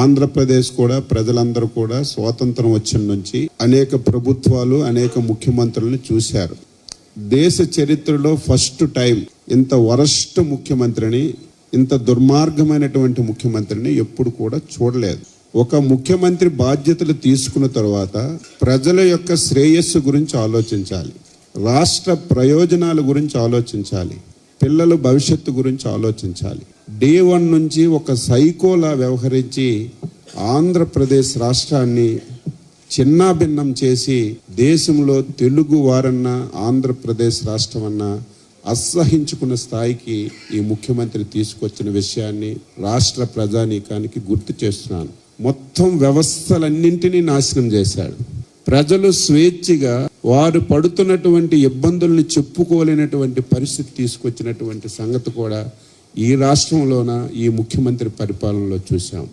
ఆంధ్రప్రదేశ్ కూడా ప్రజలందరూ కూడా స్వాతంత్రం వచ్చిన నుంచి అనేక ప్రభుత్వాలు అనేక ముఖ్యమంత్రులను చూశారు. దేశ చరిత్రలో ఫస్ట్ టైం ఇంత వరస్ట్ ముఖ్యమంత్రిని, ఇంత దుర్మార్గమైనటువంటి ముఖ్యమంత్రిని ఎప్పుడు కూడా చూడలేదు. ఒక ముఖ్యమంత్రి బాధ్యతలు తీసుకున్న తర్వాత ప్రజల యొక్క శ్రేయస్సు గురించి ఆలోచించాలి, రాష్ట్ర ప్రయోజనాల గురించి ఆలోచించాలి, పిల్లల భవిష్యత్తు గురించి ఆలోచించాలి. డే 1 నుంచి ఒక సైకోలా వ్యవహరించి ఆంధ్రప్రదేశ్ రాష్ట్రాన్ని చిన్నాభిన్నం చేసి దేశంలో తెలుగు వారన్నా ఆంధ్రప్రదేశ్ రాష్ట్రం అన్నా అసహించుకున్న స్థాయికి ఈ ముఖ్యమంత్రి తీసుకొచ్చిన విషయాన్ని రాష్ట్ర ప్రజానీకానికి గుర్తు చేస్తున్నాను. మొత్తం వ్యవస్థలన్నింటినీ నాశనం చేశాడు. ప్రజలు స్వేచ్ఛగా వారు పడుతున్నటువంటి ఇబ్బందుల్ని చెప్పుకోలేనటువంటి పరిస్థితి తీసుకొచ్చినటువంటి సంగతి కూడా ఈ రాష్ట్రంలోన ఈ ముఖ్యమంత్రి పరిపాలనలో చూసాం.